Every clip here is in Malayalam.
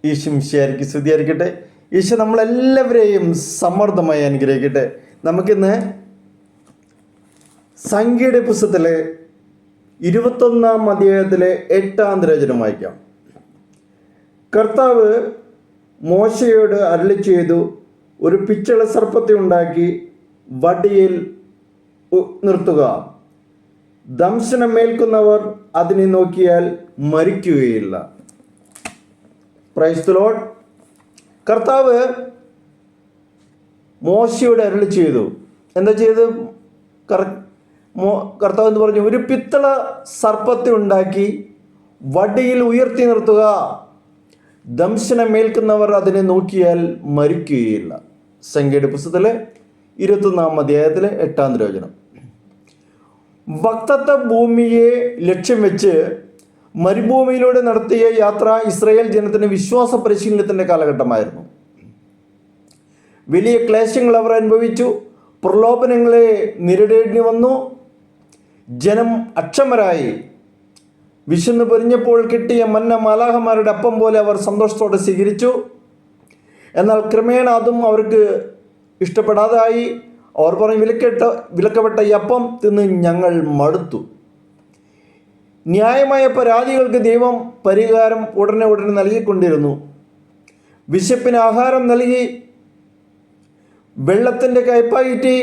ഈശോ മിശിഹായ്ക്ക് സ്തുതിയായിരിക്കട്ടെ. ഈശോ നമ്മളെല്ലാവരെയും സമൃദ്ധമായി അനുഗ്രഹിക്കട്ടെ. നമുക്കിന്ന് സംഖ്യയുടെ പുസ്തകത്തിലെ 21-ാം അധ്യായത്തിലെ 8-ാം തിരുവചനം വായിക്കാം. കർത്താവ് മോശയോട് അരുളി ചെയ്തു, ഒരു പിച്ചള സർപ്പത്തെ ഉണ്ടാക്കി വടിയിൽ നിർത്തുക. ദംശനമേൽക്കുന്നവർ അതിനെ നോക്കിയാൽ മരിക്കുകയില്ല. Praise the lord. കർത്താവ് മോശയോട് അരുളി ചെയ്തു. എന്താ ചെയ്ത്? കർത്താവ് എന്ന് പറഞ്ഞു, ഒരു പിത്തള സർപ്പത്തെ ഉണ്ടാക്കി വടിയിൽ ഉയർത്തി നിർത്തുക. ദംശനമേൽക്കുന്നവർ അതിനെ നോക്കിയാൽ മരിക്കുകയില്ല. സംഖ്യയുടെ പുസ്തകത്തിലെ 21-ാം അധ്യായത്തിലെ 8-ാം തിരുവചനം. വാഗ്ദത്ത ഭൂമിയെ ലക്ഷ്യം വെച്ച് മരുഭൂമിയിലൂടെ നടത്തിയ യാത്ര ഇസ്രായേൽ ജനത്തിന് വിശ്വാസ പരിശീലനത്തിൻ്റെ കാലഘട്ടമായിരുന്നു. വലിയ ക്ലേശങ്ങൾ അവർ അനുഭവിച്ചു. പ്രലോഭനങ്ങളെ നേരിടേണ്ടി വന്നു. ജനം അക്ഷമരായി. വിശന്ന് പൊരിഞ്ഞപ്പോൾ കിട്ടിയ മന്ന മാലാഖമാരുടെ അപ്പം പോലെ അവർ സന്തോഷത്തോടെ സ്വീകരിച്ചു. എന്നാൽ ക്രമേണ അതും അവർക്ക് ഇഷ്ടപ്പെടാതായി. അവർ പറഞ്ഞു, വിലക്കപ്പെട്ട ഈ അപ്പം തിന്ന് ഞങ്ങൾ മടുത്തു. ന്യായമായ പരാതികൾക്ക് ദൈവം പരിഹാരം ഉടനെ നൽകിക്കൊണ്ടിരുന്നു. വിശപ്പിന് ആഹാരം നൽകി, വെള്ളത്തിൻ്റെ കയ്പായിറ്റി,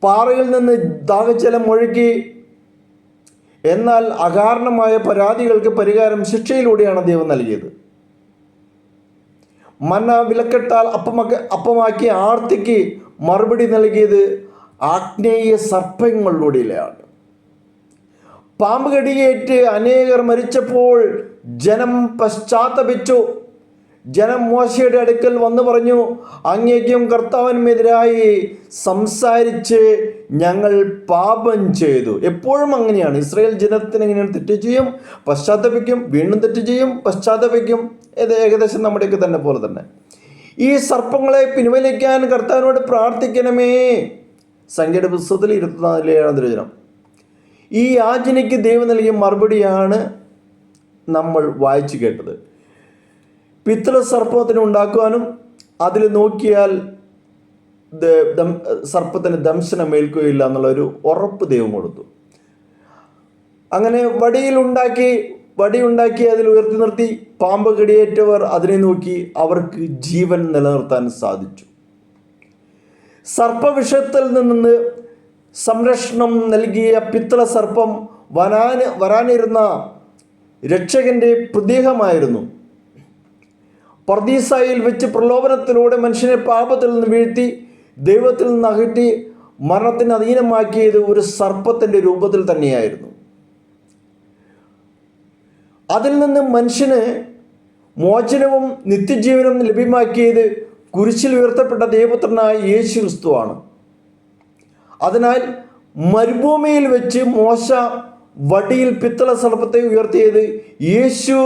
പാറയിൽ നിന്ന് ദാഹജലം ഒഴുക്കി. എന്നാൽ അകാരണമായ പരാതികൾക്ക് പരിഹാരം ശിക്ഷയിലൂടെയാണ് ദൈവം നൽകിയത്. മന്ന വിലക്കെട്ടാൽ അപ്പമാക്കി ആർത്തിക്ക് മറുപടി നൽകിയത് ആഗ്നേയ സർപ്പങ്ങളിലൂടെയാണ്. പാമ്പ് കടിയേറ്റ് അനേകർ മരിച്ചപ്പോൾ ജനം പശ്ചാത്തപിച്ചു. ജനം മോശയുടെ അടുക്കൽ വന്നു പറഞ്ഞു, അങ്ങേക്കും കർത്താവിനുമെതിരായി സംസാരിച്ച് ഞങ്ങൾ പാപം ചെയ്തു. എപ്പോഴും അങ്ങനെയാണ്. ഇസ്രായേൽ ജനത്തിന് എങ്ങനെയാണ്? തെറ്റ് ചെയ്യും, പശ്ചാത്തപിക്കും, വീണ്ടും തെറ്റ് ചെയ്യും, പശ്ചാത്തപിക്കും. ഇത് ഏകദേശം നമ്മുടെയൊക്കെ തന്നെ പോലെ തന്നെ. ഈ സർപ്പങ്ങളെ പിൻവലിക്കാൻ കർത്താവിനോട് പ്രാർത്ഥിക്കണമേ. സംഖ്യയുടെ പുസ്തകത്തിൽ 24-ാം തിരുവചനം. ഈ യാചനയ്ക്ക് ദൈവം നൽകിയ മറുപടിയാണ് നമ്മൾ വായിച്ചു കേട്ടത്. പിത്തള സർപ്പത്തിന് ഉണ്ടാക്കുവാനും അതിൽ നോക്കിയാൽ സർപ്പത്തിന് ദംശനമേൽക്കുകയില്ല എന്നുള്ളൊരു ഉറപ്പ് ദൈവം കൊടുത്തു. അങ്ങനെ വടി ഉണ്ടാക്കി അതിൽ ഉയർത്തി നിർത്തി. പാമ്പ് കടിയേറ്റവർ അതിനെ നോക്കി അവർക്ക് ജീവൻ നിലനിർത്താൻ സാധിച്ചു. സർപ്പവിഷത്തിൽ നിന്ന് സംരക്ഷണം നൽകിയ പിത്തള സർപ്പം വരാനിരുന്ന രക്ഷകന്റെ പ്രതീകമായിരുന്നു. പർദീസായിൽ വെച്ച് പ്രലോഭനത്തിലൂടെ മനുഷ്യനെ പാപത്തിൽ നിന്ന് വീഴ്ത്തി ദൈവത്തിൽ നിന്ന് അകറ്റി മരണത്തിന് അധീനമാക്കിയത് ഒരു സർപ്പത്തിൻ്റെ രൂപത്തിൽ തന്നെയായിരുന്നു. അതിൽ നിന്ന് മനുഷ്യന് മോചനവും നിത്യജീവനും ലഭ്യമാക്കിയത് കുരിശിൽ ഉയർത്തപ്പെട്ട ദൈവപുത്രനായ യേശു ക്രിസ്തുവാണ്. അതിനാൽ മരുഭൂമിയിൽ വെച്ച് മോശ വടിയിൽ പിത്തള സർപ്പത്തെ ഉയർത്തിയത് യേശു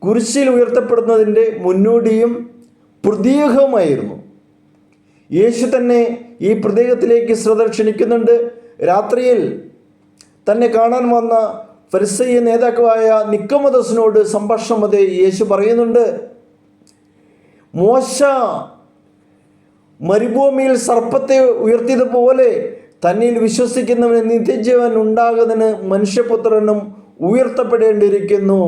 കുരിശിൽ ഉയർത്തപ്പെടുന്നതിൻ്റെ മുന്നോടിയും പ്രതീകവുമായിരുന്നു. യേശു തന്നെ ഈ പ്രതീകത്തിലേക്ക് ശ്രദ്ധ ക്ഷണിക്കുന്നുണ്ട്. രാത്രിയിൽ തന്നെ കാണാൻ വന്ന ഫരിസേയ നേതാക്കളായ നിക്കോമോദസിനോട് സംഭാഷണം മധ്യേ യേശു പറയുന്നുണ്ട്, മോശ മരുഭൂമിയിൽ സർപ്പത്തെ ഉയർത്തിയതുപോലെ തന്നിൽ വിശ്വസിക്കുന്നവന് നിത്യജീവൻ ഉണ്ടാകുന്നതിന് മനുഷ്യപുത്രനും ഉയർത്തപ്പെടേണ്ടിയിരിക്കുന്നു.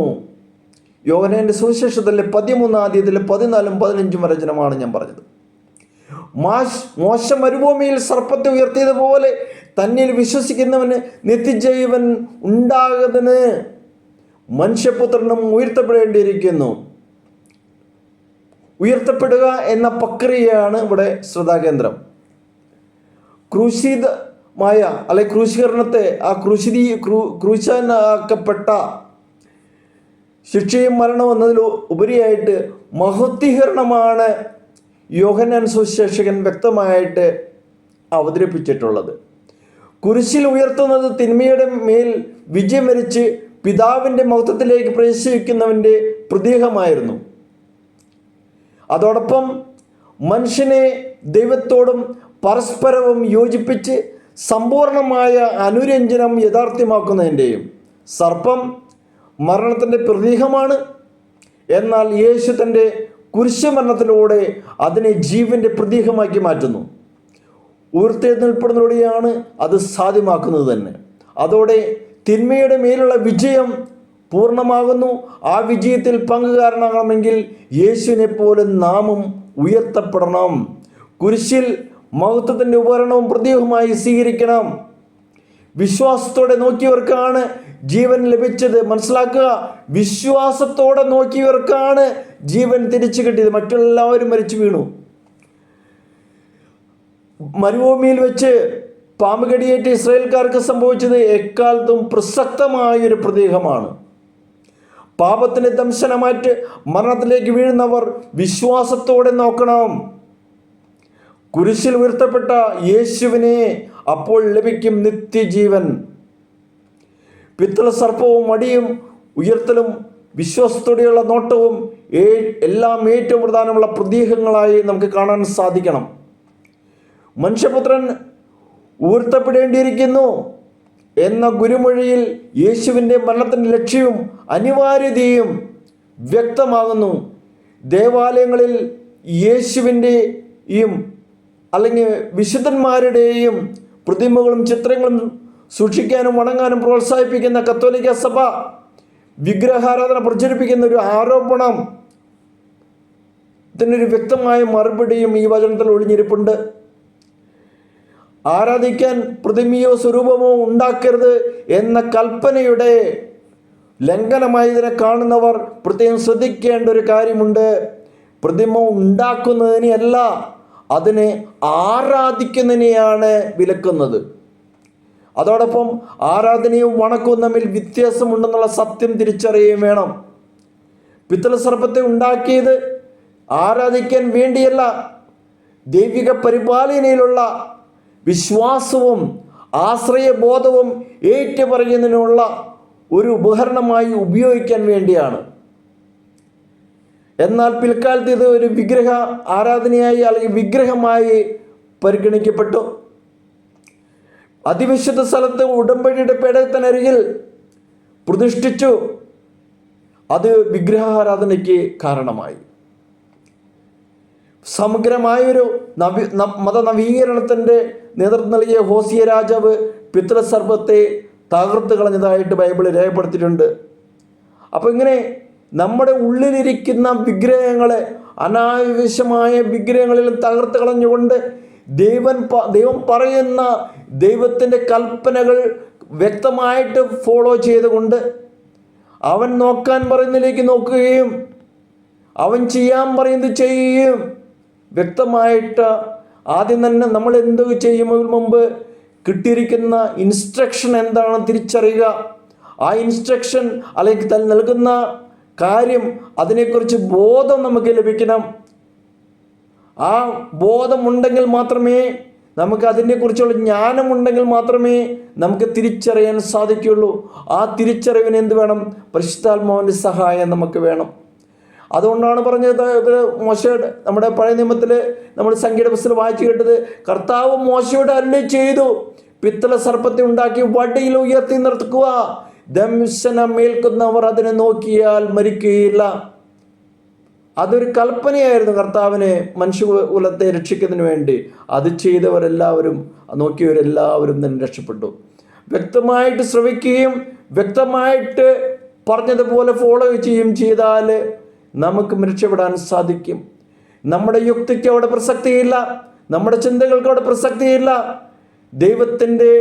യോഹന്നാന്റെ സുവിശേഷത്തിലെ 13-ാം അധ്യായത്തിലെ 14-ഉം 15-ഉം വചനമാണ് ഞാൻ പറഞ്ഞത്. മോശ മരുഭൂമിയിൽ സർപ്പത്തെ ഉയർത്തിയതുപോലെ തന്നിൽ വിശ്വസിക്കുന്നവന് നിത്യജീവൻ ഉണ്ടാകുന്നതിന് മനുഷ്യപുത്രനും ഉയർത്തപ്പെടേണ്ടിയിരിക്കുന്നു. ഉയർത്തപ്പെടുക എന്ന പ്രക്രിയയാണ് ഇവിടെ ശ്രദ്ധാകേന്ദ്രം. ക്രൂശിതമായ ക്രൂശീകരണത്തെ ക്രൂശനാക്കപ്പെട്ട ശിക്ഷയും മരണവും എന്നതിൽ ഉപരിയായിട്ട് മഹത്വീകരണമാണ് യോഹന്നാൻ സുവിശേഷകൻ വ്യക്തമായിട്ട് അവതരിപ്പിച്ചിട്ടുള്ളത്. കുരിശിൽ ഉയർത്തുന്നത് തിന്മയുടെ മേൽ വിജയം വരിച്ച് പിതാവിൻ്റെ മഹത്വത്തിലേക്ക് പ്രവേശിക്കുന്നവൻ്റെ പ്രതീകമായിരുന്നു. അതോടൊപ്പം മനുഷ്യനെ ദൈവത്തോടും പരസ്പരവും യോജിപ്പിച്ച് സമ്പൂർണമായ അനുരഞ്ജനം യാഥാർത്ഥ്യമാക്കുന്നതിൻ്റെയും. സർപ്പം മരണത്തിൻ്റെ പ്രതീകമാണ്. എന്നാൽ യേശു തൻ്റെ കുരിശുമരണത്തിലൂടെ അതിനെ ജീവൻ്റെ പ്രതീകമാക്കി മാറ്റുന്നു. ഉയർത്തെഴുന്നേൽപ്പെടുന്നതോടെയാണ് അത് സാധ്യമാക്കുന്നത് തന്നെ. അതോടെ തിന്മയുടെ മേലുള്ള വിജയം പൂർണ്ണമാകുന്നു. ആ വിജയത്തിൽ പങ്കുകാരനാകണമെങ്കിൽ യേശുവിനെ പോലെ നാമും ഉയർത്തപ്പെടണം. കുരിശിൽ മഹത്വത്തിൻ്റെ ഉപകരണവും പ്രതീകവുമായി സ്വീകരിക്കണം. വിശ്വാസത്തോടെ നോക്കിയവർക്കാണ് ജീവൻ ലഭിച്ചത്. മനസ്സിലാക്കുക, വിശ്വാസത്തോടെ നോക്കിയവർക്കാണ് ജീവൻ തിരിച്ചു കിട്ടിയത്. മറ്റെല്ലാവരും മരിച്ചു വീണു. മരുഭൂമിയിൽ വെച്ച് പാമ്പ് കടിയേറ്റ് ഇസ്രായേൽക്കാർക്ക് സംഭവിച്ചത് എക്കാലത്തും പ്രസക്തമായൊരു പ്രതീകമാണ്. പാപത്തിൻ്റെ ദംശനമാറ്റ് മരണത്തിലേക്ക് വീഴുന്നവർ വിശ്വാസത്തോടെ നോക്കണം. കുരിശിൽ ഉയർത്തപ്പെട്ട യേശുവിനെ അപ്പോൾ ലഭിക്കും നിത്യജീവൻ. പിത്തള സർപ്പവും മടിയും ഉയർത്തലും വിശ്വാസത്തോടെയുള്ള നോട്ടവും എല്ലാം ഏറ്റവും പ്രധാനമുള്ള പ്രതീകങ്ങളായി നമുക്ക് കാണാൻ സാധിക്കണം. മനുഷ്യപുത്രൻ ഉയർത്തപ്പെടേണ്ടിയിരിക്കുന്നു എന്ന ഗുരുമൊഴിയിൽ യേശുവിൻ്റെ മരണത്തിൻ്റെ ലക്ഷ്യവും അനിവാര്യതയും വ്യക്തമാകുന്നു. ദേവാലയങ്ങളിൽ യേശുവിൻ്റെയും അല്ലെങ്കിൽ വിശുദ്ധന്മാരുടെയും പ്രതിമകളും ചിത്രങ്ങളും സൂക്ഷിക്കാനും വണങ്ങാനും പ്രോത്സാഹിപ്പിക്കുന്ന കത്തോലിക്ക സഭ വിഗ്രഹാരാധന പ്രചരിപ്പിക്കുന്ന ഒരു ആരോപണം ഇതിനൊരു വ്യക്തമായ മറുപടിയും ഈ വചനത്തിൽ ഒളിഞ്ഞിരിപ്പുണ്ട്. ആരാധിക്കാൻ പ്രതിമയോ സ്വരൂപമോ ഉണ്ടാക്കരുത് എന്ന കൽപ്പനയുടെ ലംഘനമായി ഇതിനെ കാണുന്നവർ പ്രത്യേകം ശ്രദ്ധിക്കേണ്ട ഒരു കാര്യമുണ്ട്. പ്രതിമ ഉണ്ടാക്കുന്നതിനെയല്ല, അതിനെ ആരാധിക്കുന്നതിനെയാണ് വിലക്കുന്നത്. അതോടൊപ്പം ആരാധനയും വണക്കവും തമ്മിൽ വ്യത്യാസമുണ്ടെന്നുള്ള സത്യം തിരിച്ചറിയുകയും വേണം. പിത്തള സർപ്പത്തെ ഉണ്ടാക്കിയത് ആരാധിക്കാൻ വേണ്ടിയല്ല, ദൈവിക പരിപാലനയിലുള്ള വിശ്വാസവും ആശ്രയബോധവും ഏറ്റുപറയുന്നതിനുള്ള ഒരു ഉപകരണമായി ഉപയോഗിക്കാൻ വേണ്ടിയാണ്. എന്നാൽ പിൽക്കാലത്ത് ഇത് ഒരു വിഗ്രഹ ആരാധനയായി അല്ലെങ്കിൽ വിഗ്രഹമായി പരിഗണിക്കപ്പെട്ടു. അതിവിശുദ്ധ സ്ഥലത്ത് ഉടമ്പടിയുടെ പേടകത്തിനരികിൽ പ്രതിഷ്ഠിച്ചു. അത് വിഗ്രഹാരാധനയ്ക്ക് കാരണമായി. സമഗ്രമായൊരു മതനവീകരണത്തിൻ്റെ നേതൃത്വം നൽകിയ ഹോസിയ രാജാവ് പിത്തള സർപ്പത്തെ തകർത്ത് കളഞ്ഞതായിട്ട് ബൈബിളിൽ രേഖപ്പെടുത്തിയിട്ടുണ്ട്. അപ്പോൾ ഇങ്ങനെ നമ്മുടെ ഉള്ളിലിരിക്കുന്ന വിഗ്രഹങ്ങളെ, അനാവശ്യമായ വിഗ്രഹങ്ങളിൽ തകർത്ത് കളഞ്ഞുകൊണ്ട് ദൈവം പറയുന്ന ദൈവത്തിൻ്റെ കൽപ്പനകൾ വ്യക്തമായിട്ട് ഫോളോ ചെയ്തുകൊണ്ട് അവൻ നോക്കാൻ പറയുന്നതിലേക്ക് നോക്കുകയും അവൻ ചെയ്യാൻ പറയുന്നത് ചെയ്യുകയും വ്യക്തമായിട്ട് ആദ്യം തന്നെ നമ്മൾ എന്ത് ചെയ്യുന്നതിന് മുമ്പ് കിട്ടിയിരിക്കുന്ന ഇൻസ്ട്രക്ഷൻ എന്താണെന്ന് തിരിച്ചറിയുക. ആ ഇൻസ്ട്രക്ഷൻ അല്ലെങ്കിൽ നൽകുന്ന കാര്യം അതിനെക്കുറിച്ച് ബോധം നമുക്ക് ലഭിക്കണം. ആ ബോധമുണ്ടെങ്കിൽ മാത്രമേ നമുക്ക് അതിനെക്കുറിച്ചുള്ള ജ്ഞാനമുണ്ടെങ്കിൽ മാത്രമേ നമുക്ക് തിരിച്ചറിയാൻ സാധിക്കുകയുള്ളൂ. ആ തിരിച്ചറിവിന് എന്ത് വേണം? പരിശുദ്ധാത്മാവിൻ്റെ സഹായം നമുക്ക് വേണം. അതുകൊണ്ടാണ് പറഞ്ഞത്, മോശയുടെ നമ്മുടെ പഴയ നിയമത്തിൽ നമ്മൾ സംഖ്യയുടെ പുസ്തകം വായിച്ചു കേട്ടത്, കർത്താവ് മോശയോട് അരുളി ചെയ്തു, പിത്തള സർപ്പത്തെ ഉണ്ടാക്കി വടിയിൽ ഉയർത്തി നിർത്തുക, ദംശനമേൽക്കുന്നവർ അതിനെ നോക്കിയാൽ മരിക്കുകയില്ല. അതൊരു കൽപ്പനയായിരുന്നു കർത്താവിനെ മനുഷ്യകുലത്തെ രക്ഷിക്കുന്നതിന് വേണ്ടി. അത് ചെയ്തവരെല്ലാവരും, നോക്കിയവരെല്ലാവരും തന്നെ രക്ഷപ്പെട്ടു. വ്യക്തമായിട്ട് ശ്രവിക്കുകയും വ്യക്തമായിട്ട് പറഞ്ഞതുപോലെ ഫോളോ ചെയ്യുകയും ചെയ്താൽ നമുക്ക് രക്ഷപ്പെടാൻ സാധിക്കും. നമ്മുടെ യുക്തിക്ക് അവിടെ പ്രസക്തിയില്ല, നമ്മുടെ ചിന്തകൾക്ക് അവിടെ പ്രസക്തിയില്ല. ദൈവത്തിൻ്റെ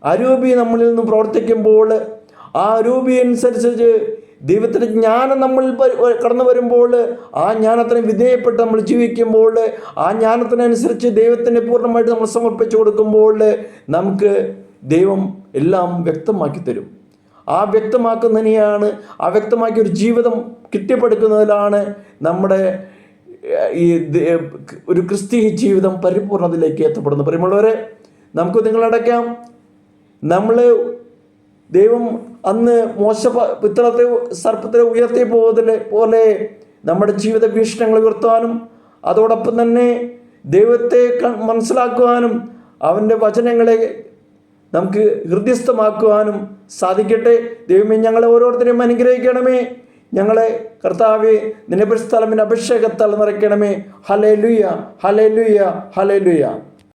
അരൂപി നമ്മളിൽ നിന്ന് പ്രവർത്തിക്കുമ്പോൾ ആ അരൂപി അനുസരിച്ച് ദൈവത്തിൻ്റെ ജ്ഞാനം നമ്മളിൽ കടന്നു വരുമ്പോൾ, ആ ജ്ഞാനത്തിന് വിധേയപ്പെട്ട് നമ്മൾ ജീവിക്കുമ്പോൾ, ആ ജ്ഞാനത്തിനനുസരിച്ച് ദൈവത്തിനെ പൂർണ്ണമായിട്ട് നമ്മൾ സമർപ്പിച്ചു കൊടുക്കുമ്പോൾ നമുക്ക് ദൈവം എല്ലാം വ്യക്തമാക്കി തരും. ആ വ്യക്തമാക്കുന്നതിനെയാണ്, ആ വ്യക്തമാക്കിയ ഒരു ജീവിതം കെട്ടിപ്പടുക്കുന്നതിലാണ് നമ്മുടെ ഈ ഒരു ക്രിസ്തീയ ജീവിതം പരിപൂർണതയിലേക്ക് എത്തപ്പെടുന്നത്. പ്രിയമുള്ളവരെ, നമുക്ക് നിങ്ങളടയ്ക്കാം. നമ്മൾ ദൈവം അന്ന് പിത്തളത്തെ സർപ്പത്തെ ഉയർത്തിയ പോലെ നമ്മുടെ ജീവിത വീക്ഷണങ്ങൾ ഉയർത്താനും അതോടൊപ്പം തന്നെ ദൈവത്തെ മനസ്സിലാക്കുവാനും അവൻ്റെ വചനങ്ങളെ നമുക്ക് ഹൃദ്യസ്ഥമാക്കുവാനും സാധിക്കട്ടെ. ദൈവമേ, ഞങ്ങളെ ഓരോരുത്തരെയും അനുഗ്രഹിക്കണമേ. ഞങ്ങളെ കർത്താവെ നിന്റെ പരിശുദ്ധ അഭിഷേകത്താൽ നിറയ്ക്കണമേ. Hallelujah, hallelujah, hallelujah.